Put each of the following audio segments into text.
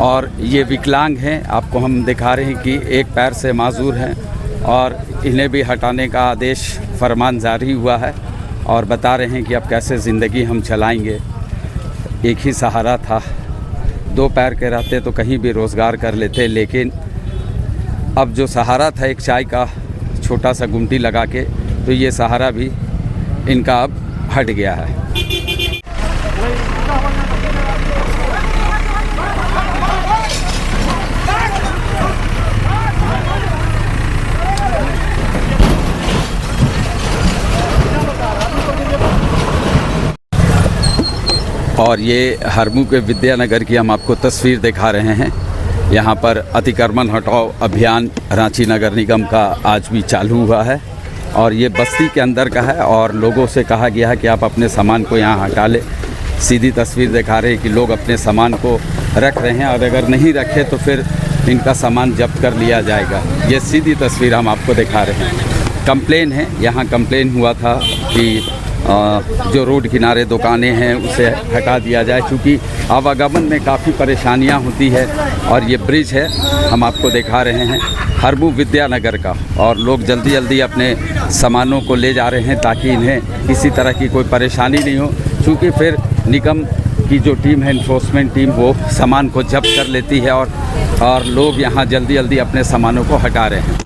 और ये विकलांग हैं। आपको हम दिखा रहे हैं कि एक पैर से माजूर हैं और इन्हें भी हटाने का आदेश फरमान जारी हुआ है और बता रहे हैं कि अब कैसे ज़िंदगी हम चलाएंगे। एक ही सहारा था, दो पैर के रहते तो कहीं भी रोज़गार कर लेते, लेकिन अब जो सहारा था एक चाय का छोटा सा गुमटी लगा के, तो ये सहारा भी इनका अब हट गया है। और ये हरमू के विद्यानगर की हम आपको तस्वीर दिखा रहे हैं। यहाँ पर अतिक्रमण हटाओ अभियान रांची नगर निगम का आज भी चालू हुआ है और ये बस्ती के अंदर का है और लोगों से कहा गया है कि आप अपने सामान को यहाँ हटा लें। सीधी तस्वीर दिखा रहे हैं कि लोग अपने सामान को रख रहे हैं और अगर नहीं रखे तो फिर इनका सामान जब्त कर लिया जाएगा। ये सीधी तस्वीर हम आपको दिखा रहे हैं। कंप्लेन है, यहाँ कंप्लेन हुआ था कि जो रोड किनारे दुकानें हैं उसे हटा दिया जाए, क्योंकि आवागमन में काफ़ी परेशानियां होती है। और ये ब्रिज है, हम आपको दिखा रहे हैं हरमू विद्यानगर का, और लोग जल्दी जल्दी अपने सामानों को ले जा रहे हैं ताकि इन्हें किसी तरह की कोई परेशानी नहीं हो, क्योंकि फिर निगम की जो टीम है, इन्फोर्समेंट टीम, वो सामान को जब्त कर लेती है और लोग यहाँ जल्दी जल्दी अपने सामानों को हटा रहे हैं।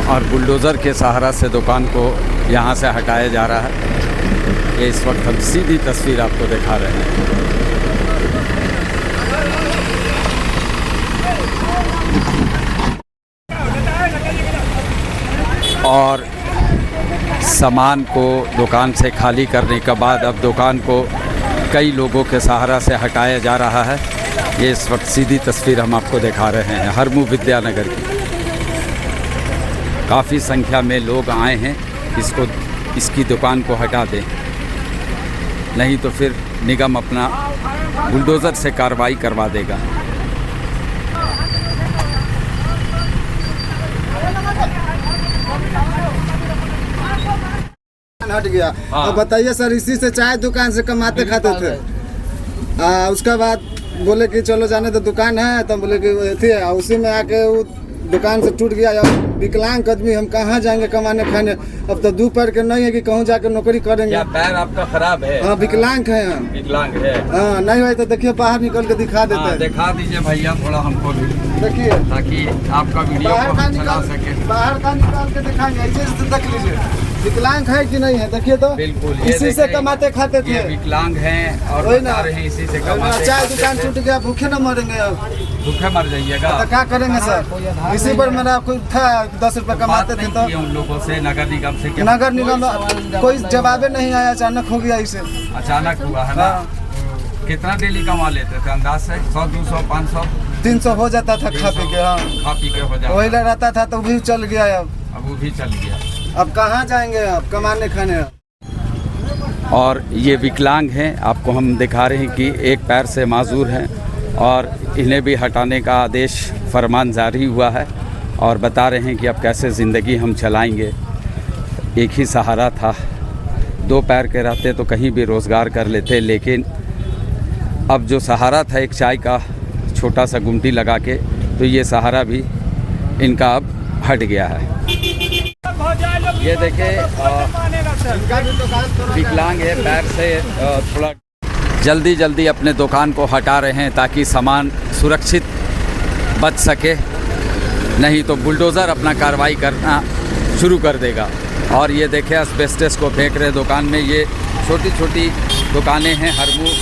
और बुलडोज़र के सहारा से दुकान को यहाँ से हटाया जा रहा है। ये इस वक्त हम सीधी तस्वीर आपको दिखा रहे हैं। और सामान को दुकान से खाली करने के बाद अब दुकान को कई लोगों के सहारा से हटाया जा रहा है। ये इस वक्त सीधी तस्वीर हम आपको दिखा रहे हैं हरमू विद्यानगर की। काफ़ी संख्या में लोग आए हैं, इसकी दुकान को हटा दें, नहीं तो फिर निगम अपना बुलडोज़र से कार्रवाई करवा देगा। हट गया। अब बताइए सर, इसी से चाय दुकान से कमाते खाते थे। उसके बाद बोले कि चलो जाने तो दुकान है, तो बोले कि थी, उसी में आके वो दुकान से टूट गया। विकलांग आदमी हम कहाँ जाएंगे कमाने खाने। अब तो दो पैर के नहीं है कि कहूँ जाकर नौकरी करेंगे। क्या पैर आपका खराब है? हाँ, विकलांग है। विकलांग है? हाँ, नहीं भाई तो देखिए बाहर निकल के दिखा देते हैं। दिखा दीजिए भैया थोड़ा हमको भी, देखिए, ताकि आपका वीडियो बाहर का निकाल के दिखाएंगे। ऐसे देख लीजिए विकलांग है कि नहीं है, देखिए तो। बिल्कुल, इसी से कमाते खाते थे। विकलांग हैं और बता रहे हैं इसी से कमाते। चाय दुकान टूट गया, भूखे न मरेंगे। अब भूखे मर जाइएगा तो क्या करेंगे सर? इसी पर मेरा कोई था 10 रुपए कमाते थे। तो उन लोगों से नगर निगम से नगर निगम कोई जवाब नहीं आया, अचानक हो गया। इसे अचानक हुआ है ना। कितना डेली कमा लेते थे अंदाज से? 100, 200, 500, 300 हो जाता था खा पी के। हाँ, खा पी के हो जाता। वही रहता था तो भी चल गया। अब वो भी चल गया। अब कहाँ जाएंगे अब कमाने खाने? और ये विकलांग हैं। आपको हम दिखा रहे हैं कि एक पैर से माजूर हैं और इन्हें भी हटाने का आदेश फरमान जारी हुआ है और बता रहे हैं कि अब कैसे ज़िंदगी हम चलाएंगे। एक ही सहारा था, दो पैर के रहते तो कहीं भी रोज़गार कर लेते, लेकिन अब जो सहारा था एक चाय का छोटा सा गुमटी लगा के, तो ये सहारा भी इनका अब हट गया है। ये देखे विकलांग है, पैर से थोड़ा जल्दी जल्दी अपने दुकान को हटा रहे हैं ताकि सामान सुरक्षित बच सके, नहीं तो बुलडोज़र अपना कार्रवाई करना शुरू कर देगा। और ये देखें एस्बेस्टस को फेंक रहे दुकान में। ये छोटी छोटी दुकानें हैं हरमू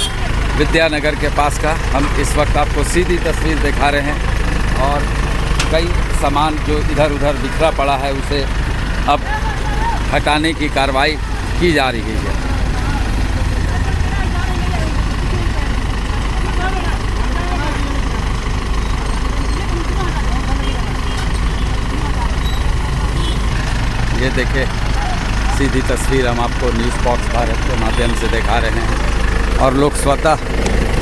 विद्यानगर के पास का। हम इस वक्त आपको सीधी तस्वीर दिखा रहे हैं और कई सामान जो इधर उधर बिखरा पड़ा है उसे अब हटाने की कार्रवाई की जा रही है। ये देखें सीधी तस्वीर हम आपको न्यूज़ बॉक्स भारत के माध्यम से दिखा रहे हैं और लोग स्वतः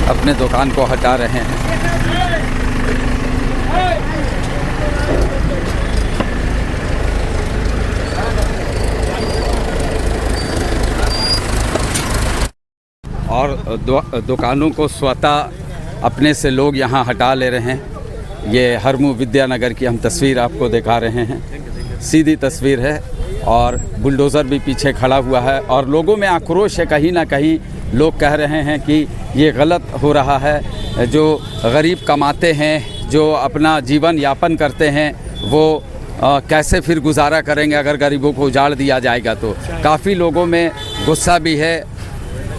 अपने दुकान को हटा रहे हैं। और दुकानों को स्वतः अपने से लोग यहाँ हटा ले रहे हैं। ये हरमू विद्यानगर की हम तस्वीर आपको दिखा रहे हैं, सीधी तस्वीर है और बुलडोज़र भी पीछे खड़ा हुआ है और लोगों में आक्रोश है। कहीं ना कहीं लोग कह रहे हैं कि ये गलत हो रहा है। जो गरीब कमाते हैं, जो अपना जीवन यापन करते हैं, वो कैसे फिर गुजारा करेंगे अगर गरीबों को उजाड़ दिया जाएगा। तो काफ़ी लोगों में गुस्सा भी है।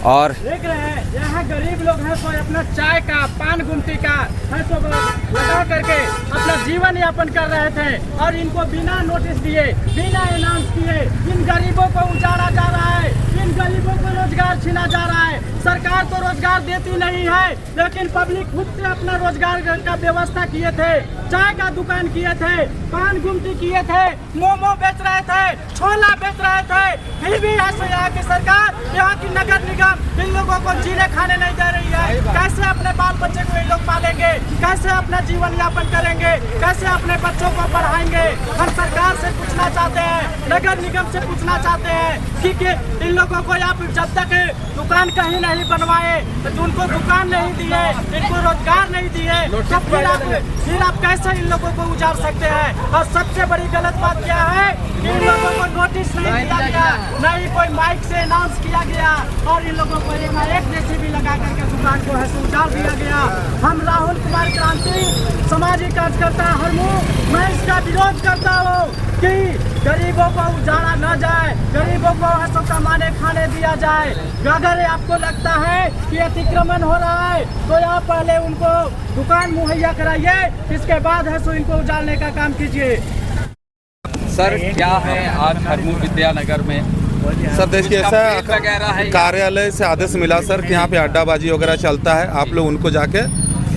और देख रहे हैं यहाँ गरीब लोग हैं तो अपना चाय का, पान गुमटी का है तो लगा करके अपना जीवन यापन कर रहे थे और इनको बिना नोटिस दिए, बिना अनाउंस किए इन गरीबों को उजाड़ा जा रहा है, इन गरीबों को रोजगार छीना जा रहा है। सरकार तो रोजगार देती नहीं है, लेकिन पब्लिक खुद से अपना रोजगार का व्यवस्था किए थे। चाय का दुकान किए थे, पान गुमटी किए थे, मोमो बेच रहे थे, छोला बेच रहे थे, फिर भी यहाँ की सरकार, यहाँ की नगर निगम इन लोगों को जीने खाने नहीं दे रही है। कैसे अपने बाल बच्चे को ये लोग पालेंगे, कैसे अपना जीवन यापन करेंगे, कैसे अपने बच्चों को पढ़ाएंगे। हम सरकार से पूछना चाहते हैं, नगर निगम से पूछना चाहते हैं कि इन लोगों को आप जब तक दुकान कहीं नहीं बनवाए, तो उनको दुकान नहीं दिए, इनको रोजगार नहीं दिए, तो फिर आप कैसे इन लोगों को उजाड़ सकते हैं। और सबसे बड़ी गलत बात क्या है, इन लोगों को नोटिस नहीं दिया गया, नहीं कोई माइक से अनाउंस किया गया और इन लोगों को एक जेसीबी लगा करके दुकान को है उजाड़ दिया गया। हम राहुल कुमार क्रांति सामाजिक कार्यकर्ता हरमू, मैं इसका विरोध करता हूँ कि गरीबों को उजाड़ा न जाए, गरीबों को हंसों का माने खाने दिया जाए। अगर आपको लगता है कि अतिक्रमण हो रहा है तो आप पहले उनको दुकान मुहैया कराइए, इसके बाद है सो इनको उजाड़ने का काम कीजिए। सर क्या है आज हरमू विद्यानगर में? सर देखिए ऐसा कार्यालय से आदेश मिला सर कि यहाँ पे अड्डाबाजी वगैरह चलता है, आप लोग उनको जाके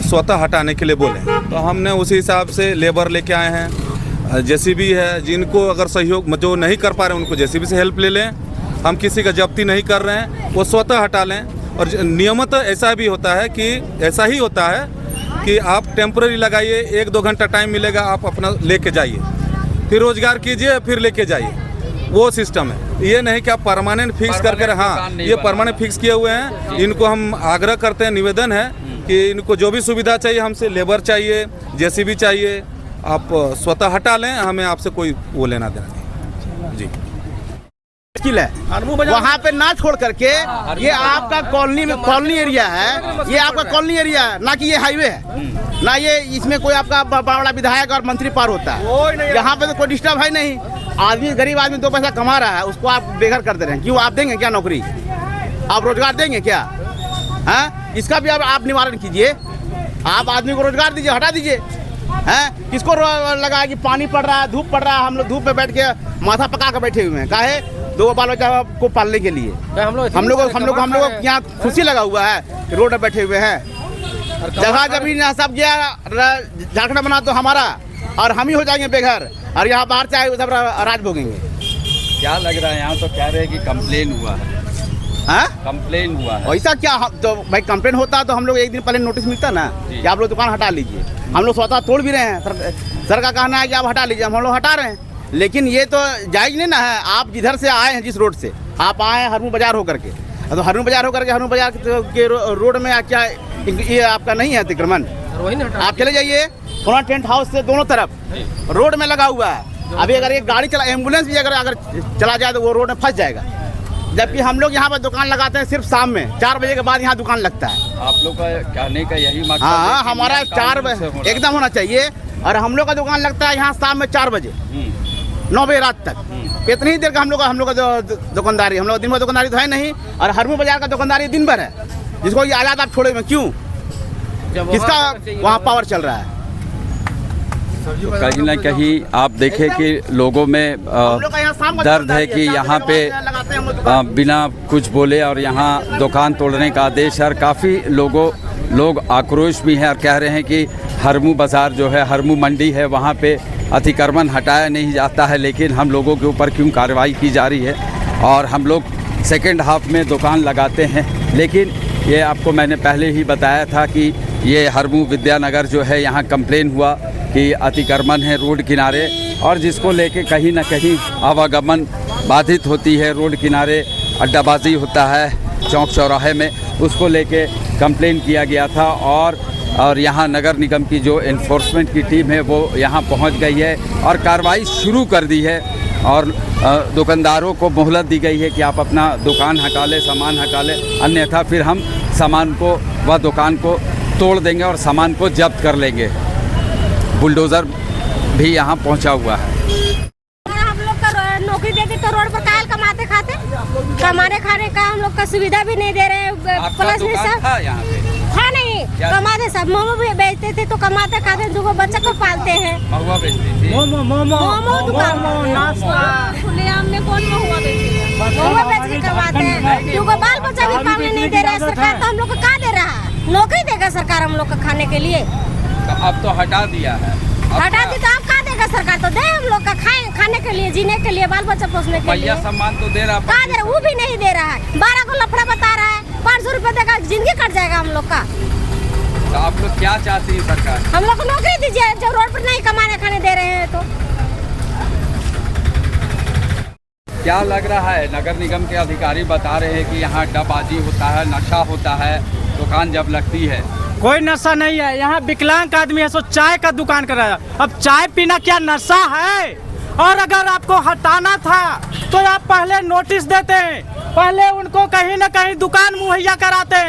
स्वतः हटाने के लिए बोले। तो हमने उसी हिसाब से लेबर लेके आए हैं, जेसीबी है, जिनको अगर सहयोग जो नहीं कर पा रहे हैं उनको जेसीबी से हेल्प ले लें। हम किसी का जब्ती नहीं कर रहे हैं, वो स्वतः हटा लें। और नियमतः ऐसा भी होता है कि ऐसा ही होता है कि आप टेम्पररी लगाइए, 1-2 घंटा टाइम मिलेगा, आप अपना लेके जाइए, फिर रोजगार कीजिए, फिर लेके जाइए, वो सिस्टम है। ये नहीं कि आप परमानेंट फिक्स करके, हाँ ये परमानेंट फिक्स किए हुए हैं। इनको हम आग्रह करते हैं, निवेदन है कि इनको जो भी सुविधा चाहिए, हमसे लेबर चाहिए, जेसीबी चाहिए, आप स्वतः हटा लें, हमें आपसे कोई वो लेना देना नहीं जी। मुश्किल है वहाँ पे ना छोड़ करके, ये आपका कॉलोनी एरिया है, ये आपका कॉलोनी एरिया है, ना कि ये हाईवे है, ना ये इसमें कोई आपका बड़ा विधायक और मंत्री पार होता है। यहाँ पे तो कोई डिस्टर्ब है नहीं। आदमी, गरीब आदमी 2 पैसा कमा रहा है, उसको आप बेघर कर दे रहे हैं। क्यों? आप देंगे क्या नौकरी? आप रोजगार देंगे क्या? हैं? इसका भी आप निवारण कीजिए। आप आदमी को रोजगार दीजिए, हटा दीजिए। हैं? किसको लगा कि पानी पड़ रहा है, धूप पड़ रहा है, हम लोग धूप में बैठ के माथा पका के बैठे हुए हैं, काहे? 2 बाल बच्चा को पालने के लिए। हम लोग यहाँ खुशी लगा हुआ है कि रोड पर बैठे हुए हैं। जगह जमीन सब गया, झारखंड बना तो हमारा, और हम ही हो जाएंगे बेघर, और यहाँ बाहर चाहे सब राज भोगेंगे। क्या लग रहा है? यहाँ तो कह रहे हैं कि कंप्लेन हुआ है। हाँ? कंप्लेन हुआ है। ऐसा क्या? तो भाई कंप्लेन होता तो हम लोग 1 दिन पहले नोटिस मिलता ना कि आप लोग दुकान हटा लीजिए। हम लोग स्वतः तोड़ भी रहे हैं। सर का कहना है कि आप हटा लीजिए, हम लोग हटा रहे हैं। लेकिन ये तो जायज नहीं ना है। आप जिधर से आए हैं, जिस रोड से आप आए हैं, हरमू बाजार होकर के, तो हरमू बाजार होकर के हरमू बाजार के रोड में क्या ये आपका नहीं है अतिक्रमण। आप चले जाइए पुनः टेंट हाउस से दोनों तरफ रोड में लगा हुआ है। अभी अगर एक गाड़ी चला, एम्बुलेंस भी अगर चला जाए तो वो रोड में फंस जाएगा। जबकि हम लोग यहाँ पर दुकान लगाते हैं सिर्फ शाम में 4 बजे के बाद यहाँ दुकान लगता है। आप लोग का कहने का यही मकसद हाँ, है कि हमारा ये 4 कानून बजे एकदम होना चाहिए। और हम लोग का दुकान लगता है यहाँ शाम में 4 बजे 9 बजे रात तक। इतनी ही देर का हम लोग का दुकानदारी, हम लोग दिन भर दुकानदारी तो है नहीं। और हरमू बाजार का दुकानदारी दिन भर है, जिसको ये आज़ाद आप छोड़े में क्यों? किसका वहाँ पावर चल रहा है? कहीं ना कहीं आप देखें कि लोगों में दर्द है कि यहाँ पे बिना कुछ बोले और यहाँ दुकान तोड़ने का आदेश है। और काफ़ी लोग आक्रोश भी हैं और कह रहे हैं कि हरमू बाज़ार जो है, हरमू मंडी है, वहाँ पे अतिक्रमण हटाया नहीं जाता है, लेकिन हम लोगों के ऊपर क्यों कार्रवाई की जा रही है। और हम लोग सेकेंड हाफ में दुकान लगाते हैं, लेकिन ये आपको मैंने पहले ही बताया था कि ये हरमू विद्यानगर जो है, यहाँ कंप्लेन हुआ कि अतिक्रमण है रोड किनारे, और जिसको लेके कहीं ना कहीं आवागमन बाधित होती है। रोड किनारे अड्डाबाजी होता है चौक चौराहे में, उसको लेके कंप्लेन किया गया था। और यहाँ नगर निगम की जो एनफोर्समेंट की टीम है वो यहाँ पहुँच गई है और कार्रवाई शुरू कर दी है। और दुकानदारों को मोहलत दी गई है कि आप अपना दुकान हटा लें, सामान हटा लें, अन्यथा फिर हम सामान को व दुकान को तोड़ देंगे और सामान को जब्त कर लेंगे। बुलडोज़र भी यहाँ पहुँचा हुआ है। हम लोग का नौकरी देते तो रोड पर कायल कमाते खाते, कमाने खाने का हम लोग का सुविधा भी नहीं दे रहे। प्लस में सब था नहीं, कमाते सब मोमो भी बेचते थे तो कमाते खाते, 2 बच्चा को पालते हैं। महुआ बेचती थी, मोमो दुकान खुलेआम में कौन महुआ बेचेगा? मोमो बेच के कमाते हैं, 2 बाल बच्चा भी पालने नहीं दे रहा है सरकार। तो हम लोग को क्या दे रहा है? नौकरी देगा सरकार हम लोग का खाने के लिए? अब तो हटा दिया है। हटा दी तो आप क्या देगा सरकार? तो दे हम लोग का खाने के लिए, जीने के लिए, बाल बच्चा पोसने के लिए। सम्मान तो दे रहा है, कहाँ दे रहा? वो भी नहीं दे रहा है। 12 को लफड़ा बता रहा है, 500 रुपए देगा, जिंदगी कट जाएगा हम लोग का। तो आप लोग क्या चाहती है सरकार? हम लोग को नौकरी दीजिए, जब रोड पर नहीं कमाने खाने दे रहे हैं तो। क्या लग रहा है? नगर निगम के अधिकारी बता रहे हैं कि यहाँ अड्डाबाजी होता है, नशा होता है दुकान जब लगती है। कोई नशा नहीं है, यहाँ विकलांग आदमी है सो चाय का दुकान कर रहा है। अब चाय पीना क्या नशा है? और अगर आपको हटाना था तो आप पहले नोटिस देते, पहले उनको कहीं न कहीं दुकान मुहैया कराते,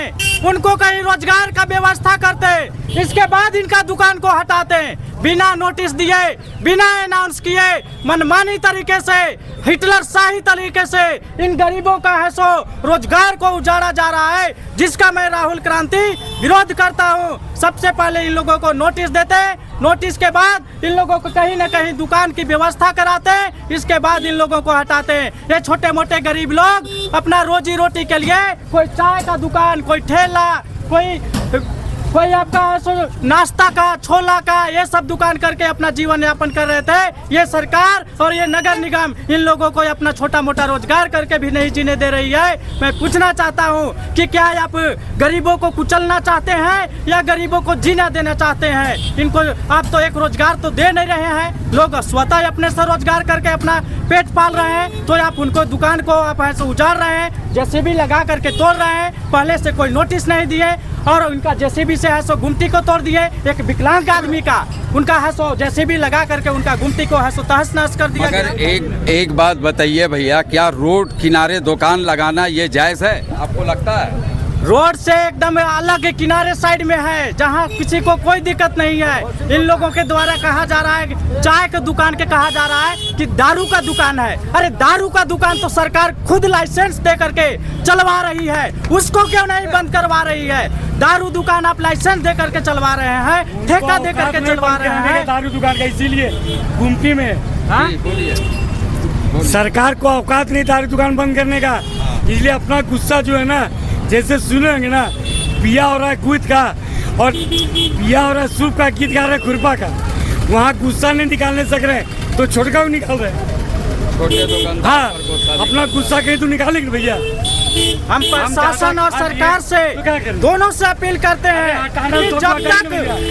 उनको कहीं रोजगार का व्यवस्था करते, इसके बाद इनका दुकान को हटाते। बिना नोटिस दिए, बिना अनाउंस किए, मनमानी तरीके से, हिटलर शाही तरीके से इन गरीबों का है सो रोजगार को उजाड़ा जा रहा है, जिसका मैं राहुल क्रांति विरोध करता हूं। सबसे पहले इन लोगों को नोटिस देते, नोटिस के बाद इन लोगों को कहीं न कहीं दुकान की व्यवस्था कराते, इसके बाद इन लोगों को हटाते। ये छोटे मोटे गरीब लोग अपना रोजी रोटी के लिए कोई चाय का दुकान, कोई ठेला, कोई आपका नाश्ता का, छोला का, ये सब दुकान करके अपना जीवन यापन कर रहे थे। ये सरकार और ये नगर निगम इन लोगों को अपना छोटा मोटा रोजगार करके भी नहीं जीने दे रही है। मैं पूछना चाहता हूँ कि क्या आप गरीबों को कुचलना चाहते हैं या गरीबों को जीना देना चाहते हैं? इनको आप तो एक रोजगार तो दे नहीं रहे हैं। लोग स्वतः अपने से रोजगार करके अपना पेट पाल रहे हैं, तो आप उनको दुकान को आप ऐसे उजाड़ रहे हैं, जेसीबी लगा करके तोड़ रहे हैं। पहले से कोई नोटिस नहीं दिए और उनका जेसीबी से है सो गुमटी को तोड़ दिए। एक विकलांग आदमी का उनका है सो जेसीबी लगा करके उनका गुमटी को है सो तहस नहस कर दिया। मगर एक बात बताइए भैया, क्या रोड किनारे दुकान लगाना ये जायज़ है? आपको लगता है? रोड से एकदम अलग किनारे साइड में है, जहाँ किसी को कोई दिक्कत नहीं है। इन लोगों के द्वारा कहा जा रहा है, चाय के दुकान के कहा जा रहा है कि दारू का दुकान है। अरे दारू का दुकान तो सरकार खुद लाइसेंस दे करके चलवा रही है, उसको क्यों नहीं बंद करवा रही है? दारू दुकान आप लाइसेंस दे करके चलवा रहे हैं, ठेका दे करके चलवा रहे हैं दारू दुकान का। इसीलिए गुमटी में सरकार को औकात नहीं दारू दुकान बंद करने का, इसलिए अपना गुस्सा जो है ना, जैसे सुनेंगे ना, पिया हो रहा है कूद का और पिया हो रहा है सूप का, गीत गा रहा है खुरपा का, वहाँ गुस्सा नहीं निकालने सक रहे तो छोटका भी निकाल रहे। छोटे दुकान, हाँ, अपना गुस्सा कहीं तो निकालेंगे भैया। हम प्रशासन और सरकार से दोनों से अपील करते हैं कि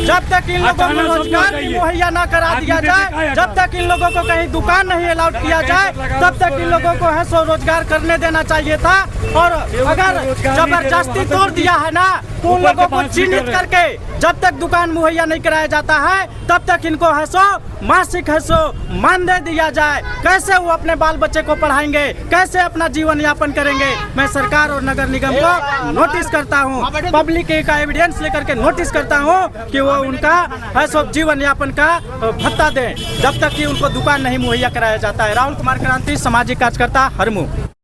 जब तक इन लोगों को रोजगार मुहैया न करा दिया जाए, जब तक इन लोगों को कहीं दुकान नहीं अलाउड किया जाए, तब तक इन लोगों को है सो रोजगार करने देना चाहिए था। और अगर जबरदस्ती तोड़ दिया है ना, तो उन लोगों को चिन्हित करके जब तक दुकान मुहैया नहीं कराया जाता है, तब तक इनको है सो मासिक है सो मानदेय दिया जाए। कैसे वो अपने बाल बच्चे को पढ़ाएंगे, कैसे अपना जीवन यापन करेंगे। मैं सरकार और नगर निगम को नोटिस करता हूँ, पब्लिक का एविडेंस लेकर के नोटिस करता हूँ कि वो उनका है सो जीवन यापन का भत्ता दें, जब तक कि उनको दुकान नहीं मुहैया कराया जाता है। राहुल कुमार क्रांति, सामाजिक कार्यकर्ता, हरमू।